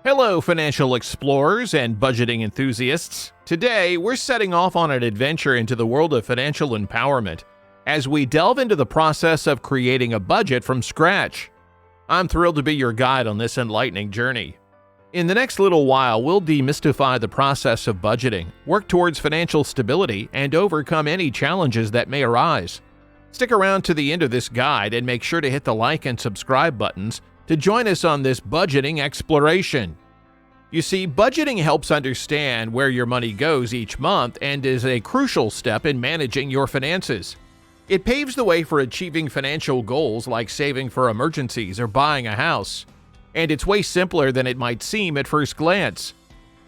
Hello, financial explorers and budgeting enthusiasts. Today, we're setting off on an adventure into the world of financial empowerment as we delve into the process of creating a budget from scratch. I'm thrilled to be your guide on this enlightening journey. In the next little while, we'll demystify the process of budgeting, work towards financial stability, and overcome any challenges that may arise. Stick around to the end of this guide and make sure to hit the like and subscribe buttons to join us on this budgeting exploration. You see, budgeting helps understand where your money goes each month and is a crucial step in managing your finances. It paves the way for achieving financial goals like saving for emergencies or buying a house. And it's way simpler than it might seem at first glance.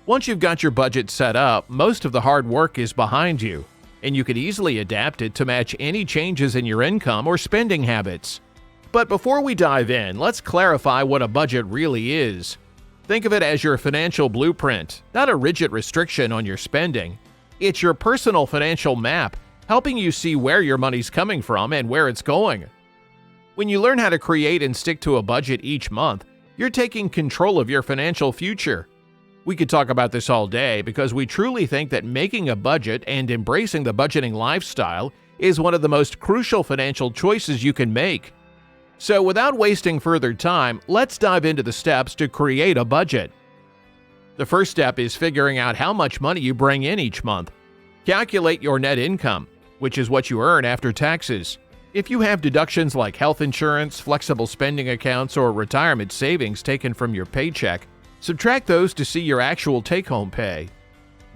Once you've got your budget set up, most of the hard work is behind you, and you can easily adapt it to match any changes in your income or spending habits. But before we dive in, let's clarify what a budget really is. Think of it as your financial blueprint, not a rigid restriction on your spending. It's your personal financial map, helping you see where your money's coming from and where it's going. When you learn how to create and stick to a budget each month, you're taking control of your financial future. We could talk about this all day because we truly think that making a budget and embracing the budgeting lifestyle is one of the most crucial financial choices you can make. So without wasting further time, let's dive into the steps to create a budget. The first step is figuring out how much money you bring in each month. Calculate your net income, which is what you earn after taxes. If you have deductions like health insurance, flexible spending accounts, or retirement savings taken from your paycheck, subtract those to see your actual take-home pay.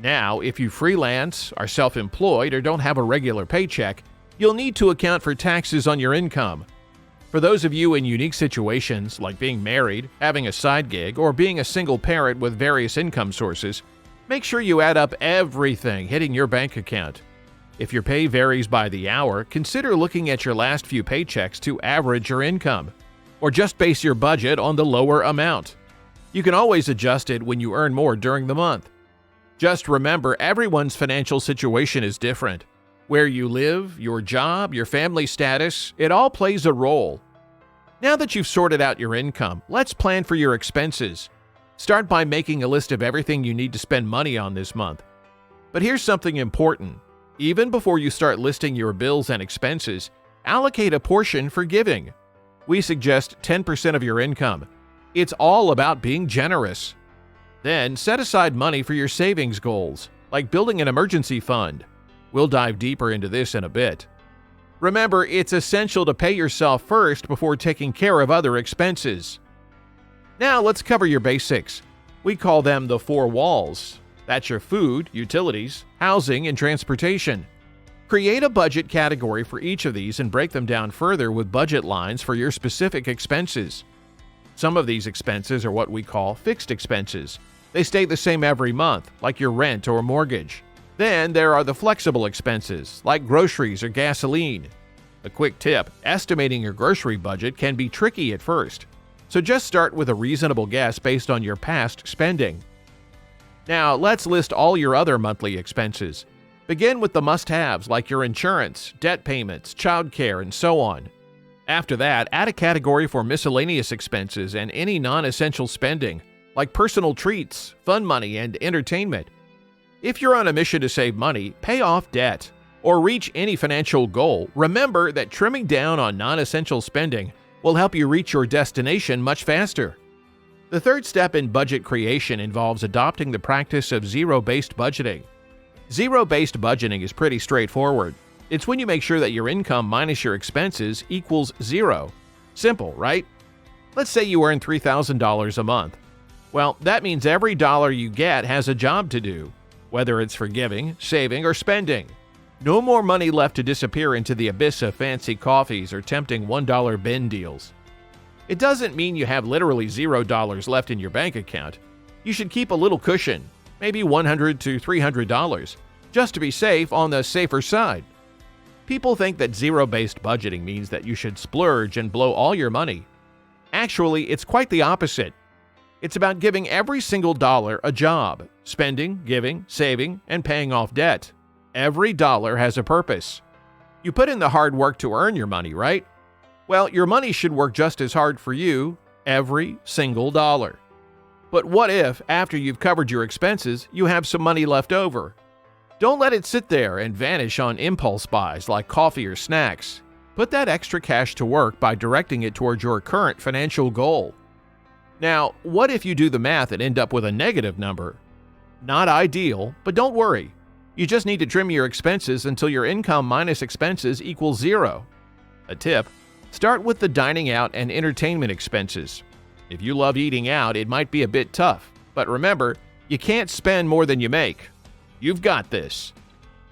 Now, if you freelance, are self-employed, or don't have a regular paycheck, you'll need to account for taxes on your income. For those of you in unique situations, like being married, having a side gig, or being a single parent with various income sources, make sure you add up everything hitting your bank account. If your pay varies by the hour, consider looking at your last few paychecks to average your income, or just base your budget on the lower amount. You can always adjust it when you earn more during the month. Just remember, everyone's financial situation is different. Where you live, your job, your family status, it all plays a role. Now that you've sorted out your income, let's plan for your expenses. Start by making a list of everything you need to spend money on this month. But here's something important. Even before you start listing your bills and expenses, allocate a portion for giving. We suggest 10% of your income. It's all about being generous. Then set aside money for your savings goals, like building an emergency fund. We'll dive deeper into this in a bit. Remember, it's essential to pay yourself first before taking care of other expenses. Now let's cover your basics. We call them the 4 walls. That's your food, utilities, housing, and transportation. Create a budget category for each of these and break them down further with budget lines for your specific expenses. Some of these expenses are what we call fixed expenses. They stay the same every month, like your rent or mortgage. Then there are the flexible expenses, like groceries or gasoline. A quick tip, estimating your grocery budget can be tricky at first, so just start with a reasonable guess based on your past spending. Now, let's list all your other monthly expenses. Begin with the must-haves like your insurance, debt payments, childcare, and so on. After that, add a category for miscellaneous expenses and any non-essential spending, like personal treats, fun money, and entertainment. If you're on a mission to save money, pay off debt, or reach any financial goal, remember that trimming down on non-essential spending will help you reach your destination much faster. The third step in budget creation involves adopting the practice of zero-based budgeting. Zero-based budgeting is pretty straightforward. It's when you make sure that your income minus your expenses equals zero. Simple, right? Let's say you earn $3,000 a month. Well, that means every dollar you get has a job to do, whether it's for giving, saving, or spending. No more money left to disappear into the abyss of fancy coffees or tempting $1 bin deals. It doesn't mean you have literally $0 left in your bank account. You should keep a little cushion, maybe $100 to $300, just to be safe on the safer side. People think that zero-based budgeting means that you should splurge and blow all your money. Actually, it's quite the opposite. It's about giving every single dollar a job, spending, giving, saving, and paying off debt. Every dollar has a purpose. You put in the hard work to earn your money, right? Well, your money should work just as hard for you every single dollar. But what if, after you've covered your expenses, you have some money left over? Don't let it sit there and vanish on impulse buys like coffee or snacks. Put that extra cash to work by directing it towards your current financial goal. Now, what if you do the math and end up with a negative number? Not ideal, but don't worry. You just need to trim your expenses until your income minus expenses equals zero. A tip: start with the dining out and entertainment expenses. If you love eating out, it might be a bit tough, but remember, you can't spend more than you make. You've got this.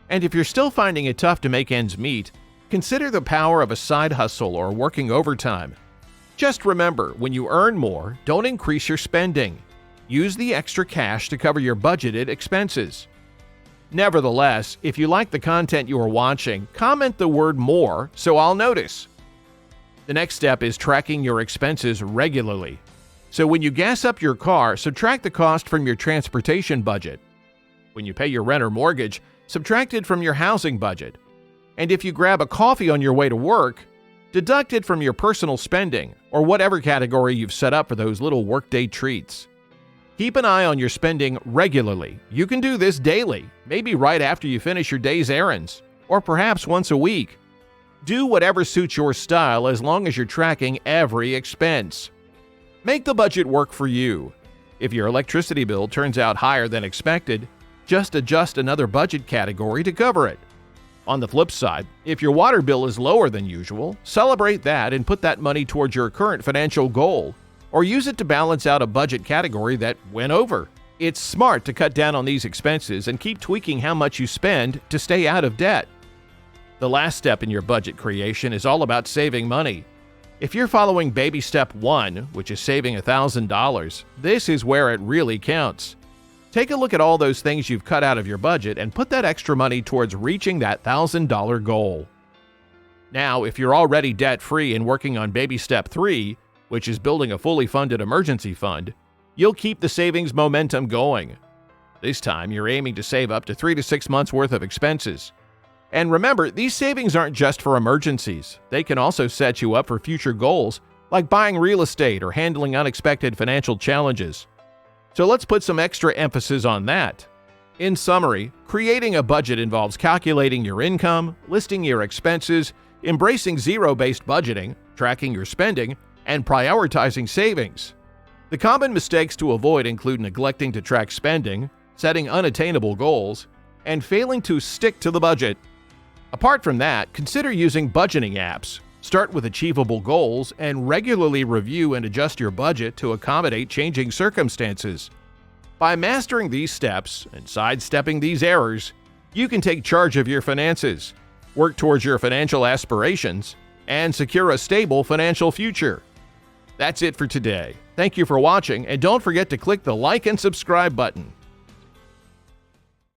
And if you're still finding it tough to make ends meet, consider the power of a side hustle or working overtime. Just remember, when you earn more, don't increase your spending. Use the extra cash to cover your budgeted expenses. Nevertheless, if you like the content you are watching, comment the word "more" so I'll notice. The next step is tracking your expenses regularly. So when you gas up your car, subtract the cost from your transportation budget. When you pay your rent or mortgage, subtract it from your housing budget. And if you grab a coffee on your way to work, deduct it from your personal spending or whatever category you've set up for those little workday treats. Keep an eye on your spending regularly. You can do this daily, maybe right after you finish your day's errands, or perhaps once a week. Do whatever suits your style as long as you're tracking every expense. Make the budget work for you. If your electricity bill turns out higher than expected, just adjust another budget category to cover it. On the flip side, if your water bill is lower than usual, celebrate that and put that money towards your current financial goal, or use it to balance out a budget category that went over. It's smart to cut down on these expenses and keep tweaking how much you spend to stay out of debt. The last step in your budget creation is all about saving money. If you're following baby step 1, which is saving $1,000, this is where it really counts. Take a look at all those things you've cut out of your budget and put that extra money towards reaching that $1,000 goal. Now, if you're already debt-free and working on baby step 3, which is building a fully funded emergency fund, you'll keep the savings momentum going. This time, you're aiming to save up to 3 to 6 months worth of expenses. And remember, these savings aren't just for emergencies. They can also set you up for future goals, like buying real estate or handling unexpected financial challenges. So let's put some extra emphasis on that. In summary, creating a budget involves calculating your income, listing your expenses, embracing zero-based budgeting, tracking your spending, and prioritizing savings. The common mistakes to avoid include neglecting to track spending, setting unattainable goals, and failing to stick to the budget. Apart from that, consider using budgeting apps. Start with achievable goals and regularly review and adjust your budget to accommodate changing circumstances. By mastering these steps and sidestepping these errors, you can take charge of your finances, work towards your financial aspirations, and secure a stable financial future. That's it for today. Thank you for watching, and don't forget to click the like and subscribe button.